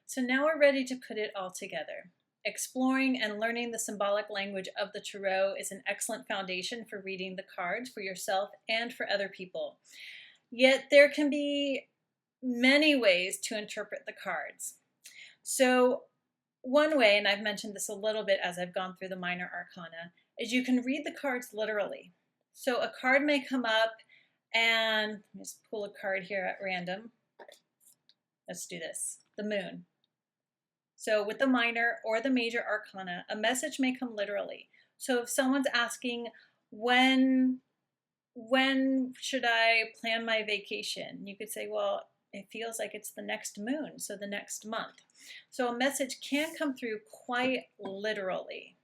So now we're ready to put it all together. Exploring and learning the symbolic language of the tarot is an excellent foundation for reading the cards for yourself and for other people. Yet there can be many ways to interpret the cards. So one way, and I've mentioned this a little bit as I've gone through the minor arcana, is you can read the cards literally. So a card may come up and just pull a card here at random. Let's do this. The moon. So with the minor or the major arcana, a message may come literally. So if someone's asking, when should I plan my vacation? You could say, well, it feels like it's the next moon, so the next month. So a message can come through quite literally.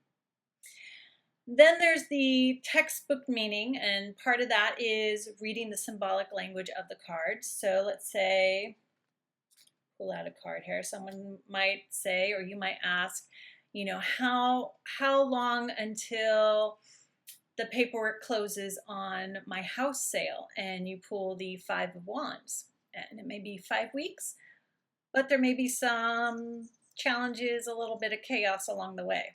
Then there's the textbook meaning, and part of that is reading the symbolic language of the cards. So let's say, pull out a card here. Someone might say, or you might ask, how long until the paperwork closes on my house sale? And you pull the Five of Wands, and it may be 5 weeks, but there may be some challenges, a little bit of chaos along the way.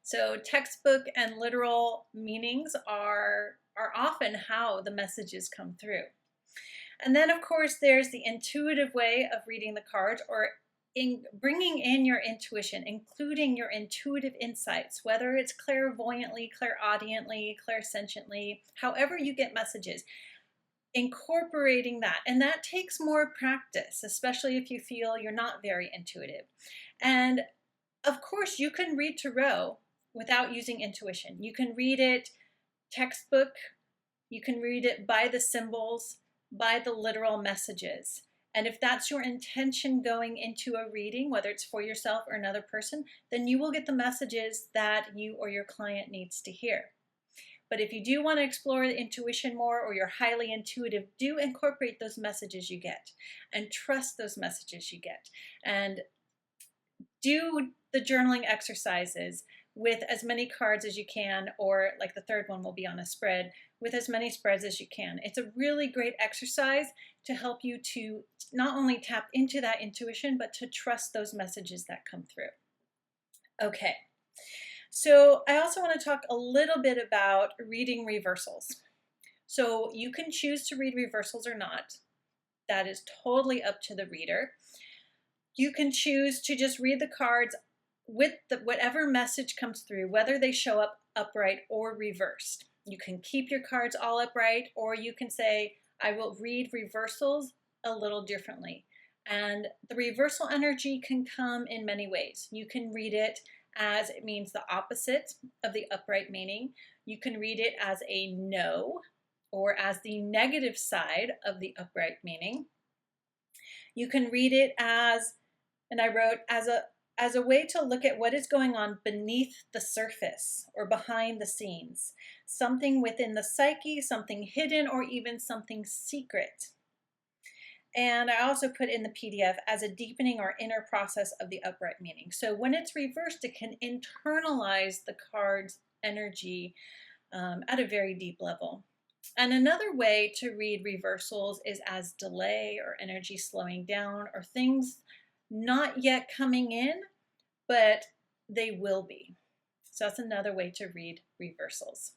So textbook and literal meanings are often how the messages come through. And then, of course, there's the intuitive way of reading the cards, or bringing in your intuition, including your intuitive insights, whether it's clairvoyantly, clairaudiently, clairsentiently, however you get messages, incorporating that. And that takes more practice, especially if you feel you're not very intuitive. And of course, you can read tarot without using intuition. You can read it textbook, you can read it by the symbols, by the literal messages. And if that's your intention going into a reading, whether it's for yourself or another person, then you will get the messages that you or your client needs to hear. But if you do want to explore the intuition more, or you're highly intuitive, do incorporate those messages you get and trust those messages you get. And do the journaling exercises with as many cards as you can, or like the third one will be on a spread, with as many spreads as you can. It's a really great exercise to help you to not only tap into that intuition, but to trust those messages that come through. Okay, so I also want to talk a little bit about reading reversals. So you can choose to read reversals or not. That is totally up to the reader. You can choose to just read the cards with whatever message comes through, whether they show up upright or reversed. You can keep your cards all upright, or you can say, I will read reversals a little differently. And the reversal energy can come in many ways. You can read it as it means the opposite of the upright meaning. You can read it as a no, or as the negative side of the upright meaning. You can read it as, and I wrote, as a way to look at what is going on beneath the surface or behind the scenes, something within the psyche, something hidden, or even something secret. And I also put in the PDF as a deepening or inner process of the upright meaning. So when it's reversed, it can internalize the card's energy at a very deep level. And another way to read reversals is as delay, or energy slowing down, or things not yet coming in, but they will be. So that's another way to read reversals.